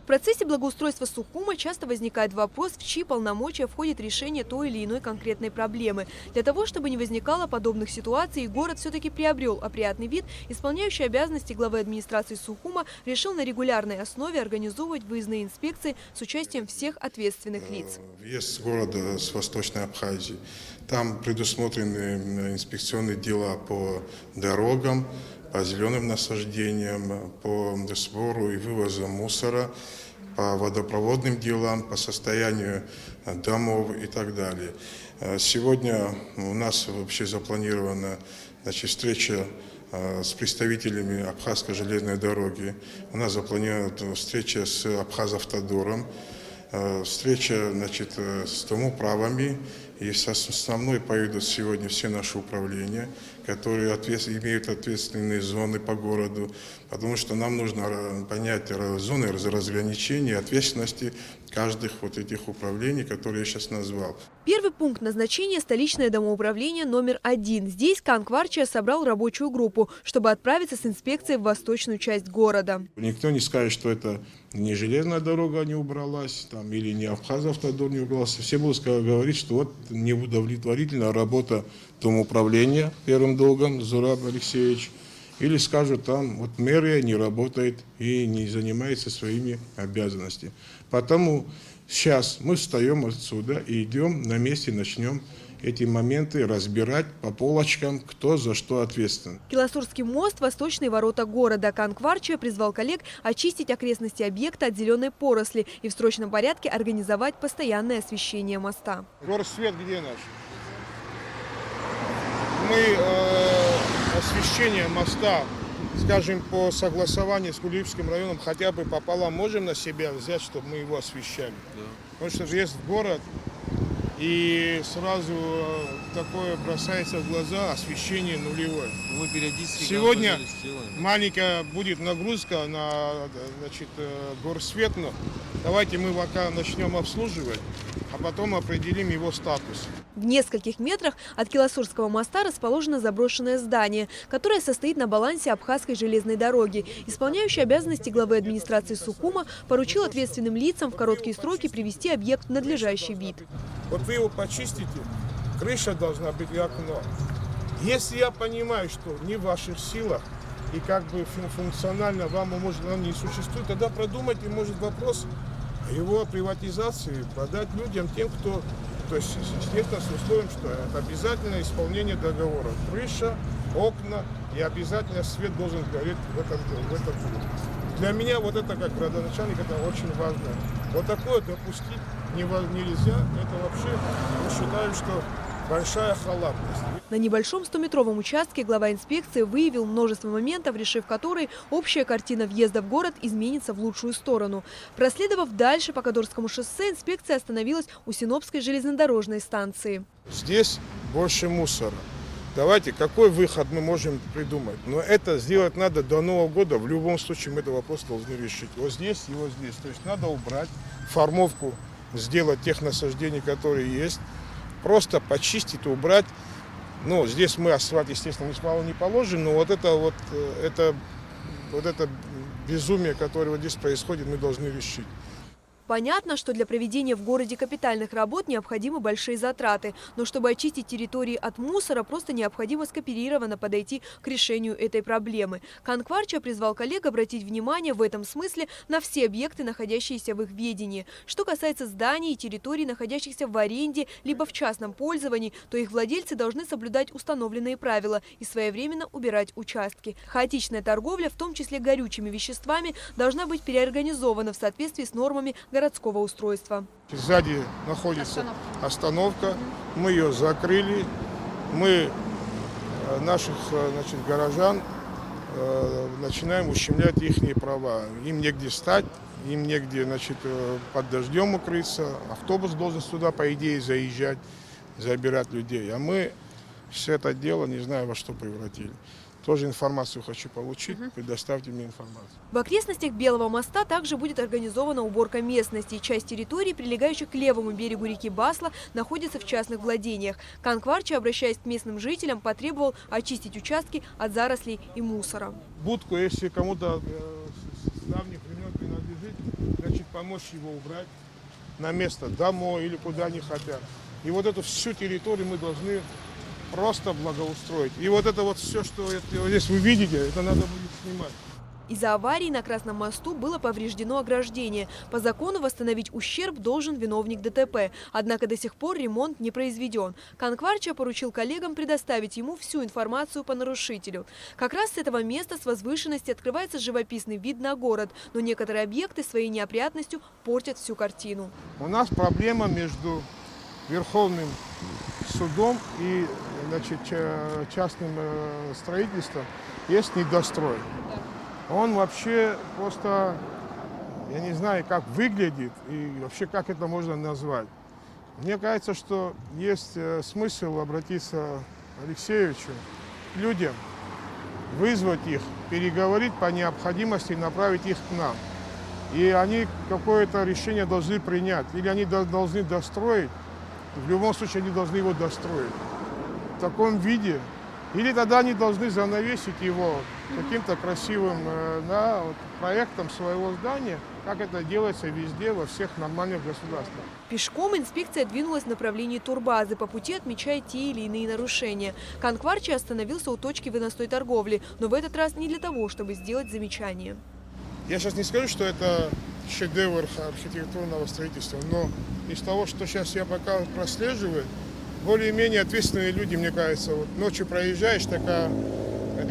В процессе благоустройства Сухума часто возникает вопрос, в чьи полномочия входит решение той или иной конкретной проблемы. Для того, чтобы не возникало подобных ситуаций, город все-таки приобрел опрятный вид, исполняющий обязанности главы администрации Сухума решил на регулярной основе организовывать выездные инспекции с участием всех ответственных лиц. Въезд города с Восточной Абхазии. Там предусмотрены инспекционные дела по дорогам, по зеленым насаждениям, по сбору и вывозу мусора, по водопроводным делам, по состоянию домов и так далее. Сегодня у нас вообще запланирована встреча с представителями Абхазской железной дороги. У нас запланирована встреча с Абхазавтодором, встреча с домоуправами. И со мной поедут сегодня все наши управления, которые имеют ответственные зоны по городу, потому что нам нужно понять зоны разграничения ответственности каждых вот этих управлений, которые я сейчас назвал. Первый пункт назначения – столичное домоуправление номер 1. Здесь Канкварчия собрал рабочую группу, чтобы отправиться с инспекцией в восточную часть города. Никто не скажет, что это не железная дорога не убралась, или не Абхазавтодор не убрался. Все будут говорить, что вот неудовлетворительная работа домоуправления первым долгом Зураб Алексеевич. Или скажут, вот мэрия не работает и не занимается своими обязанностями. Потому сейчас мы встаем отсюда и идем на месте, начнем эти моменты разбирать по полочкам, кто за что ответственен. Киласурский мост – восточные ворота города. Канкварчия призвал коллег очистить окрестности объекта от зеленой поросли и в срочном порядке организовать постоянное освещение моста. Горсвет где наш? Мы освещение моста, скажем, по согласованию с Кулиевским районом хотя бы пополам можем на себя взять, чтобы мы его освещали. Да. Потому что въезд в город, и сразу такое бросается в глаза, освещение нулевое. Мы периодически сегодня маленькая будет нагрузка на горсвет. Давайте мы пока начнем обслуживать, а потом определим его статус. В нескольких метрах от Киласурского моста расположено заброшенное здание, которое состоит на балансе Абхазской железной дороги. Исполняющий обязанности главы администрации Сухума поручил ответственным лицам в короткие сроки привести объект в надлежащий вид. Вот вы его почистите, крыша должна быть и окно. Если я понимаю, что не в ваших силах и функционально вам не существует, тогда продумайте, может, вопрос о его приватизации, продать людям, тем, кто... То есть, естественно, с условием, что это обязательно исполнение договора. Крыша, окна и обязательно свет должен гореть в этом доме. Для меня это как градоначальник, это очень важно. Вот такое допустить нельзя. Это вообще, я считаю, что большая халатность. На небольшом 100-метровом участке глава инспекции выявил множество моментов, решив которые общая картина въезда в город изменится в лучшую сторону. Проследовав дальше по Кадорскому шоссе, инспекция остановилась у Синопской железнодорожной станции. Здесь больше мусора. Давайте, какой выход мы можем придумать? Но это сделать надо до Нового года. В любом случае мы этот вопрос должны решить. Вот здесь и вот здесь. То есть надо убрать формовку, сделать тех насаждений, которые есть. Просто почистить, убрать. Здесь мы асфальт, естественно, не положим, но это безумие, которое здесь происходит, мы должны решить. Понятно, что для проведения в городе капитальных работ необходимы большие затраты. Но чтобы очистить территории от мусора, просто необходимо скооперированно подойти к решению этой проблемы. Канкварчия призвал коллег обратить внимание в этом смысле на все объекты, находящиеся в их ведении. Что касается зданий и территорий, находящихся в аренде либо в частном пользовании, то их владельцы должны соблюдать установленные правила и своевременно убирать участки. Хаотичная торговля, в том числе горючими веществами, должна быть переорганизована в соответствии с нормами городского устройства. Сзади находится остановка. Мы ее закрыли. Мы наших горожан начинаем ущемлять их права. Им негде стать, им негде под дождем укрыться. Автобус должен сюда, по идее, заезжать, забирать людей. А мы все это дело не знаю во что превратили. Тоже информацию хочу получить, предоставьте мне информацию. В окрестностях Белого моста также будет организована уборка местности. Часть территорий, прилегающих к левому берегу реки Басла, находится в частных владениях. Канкварчия, обращаясь к местным жителям, потребовал очистить участки от зарослей и мусора. Будку, если кому-то с давних времен принадлежит, для помочь его убрать на место, домой или куда они хотят. И вот эту всю территорию мы должны просто благоустроить. И вот это вот все, что здесь вы видите, это надо будет снимать. Из-за аварии на Красном мосту было повреждено ограждение. По закону восстановить ущерб должен виновник ДТП. Однако до сих пор ремонт не произведен. Канкварча поручил коллегам предоставить ему всю информацию по нарушителю. Как раз с этого места, с возвышенности, открывается живописный вид на город. Но некоторые объекты своей неопрятностью портят всю картину. У нас проблема между Верховным судом и, значит, частным строительством. Есть недострой. Он вообще просто, я не знаю, как выглядит и вообще как это можно назвать. Мне кажется, что есть смысл обратиться к Алексеевичу, к людям, вызвать их, переговорить по необходимости и направить их к нам. И они какое-то решение должны принять. Или они должны достроить, в любом случае они должны его достроить в таком виде. Или тогда они должны занавесить его каким-то красивым проектом своего здания, как это делается везде, во всех нормальных государствах. Пешком инспекция двинулась в направлении турбазы, по пути отмечая те или иные нарушения. Канкварча остановился у точки выносной торговли, но в этот раз не для того, чтобы сделать замечание. Я сейчас не скажу, что это шедевр архитектурного строительства, но из того, что сейчас я пока прослеживаю, более-менее ответственные люди, мне кажется, вот ночью проезжаешь, такая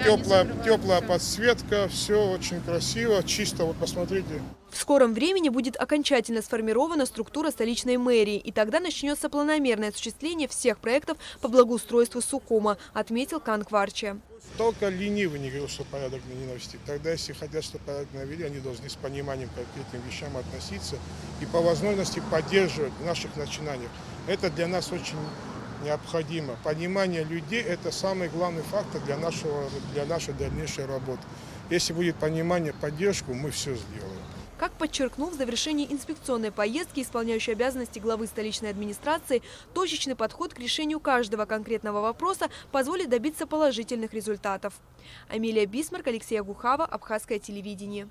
теплая подсветка, все очень красиво, чисто, вот посмотрите. В скором времени будет окончательно сформирована структура столичной мэрии, и тогда начнется планомерное осуществление всех проектов по благоустройству Сухума, отметил Канкварча. Только ленивый не говорил, что порядок не навести. Тогда, если хотят, чтобы порядок навели, они должны с пониманием к этим вещам относиться и по возможности поддерживать в наших начинаниях. Это для нас очень необходимо. Понимание людей – это самый главный фактор для нашей дальнейшей работы. Если будет понимание, поддержку, мы все сделаем. Как подчеркнул в завершении инспекционной поездки исполняющий обязанности главы столичной администрации, точечный подход к решению каждого конкретного вопроса позволит добиться положительных результатов. Амелия Бисмарк, Алексей Агухава, Абхазское телевидение.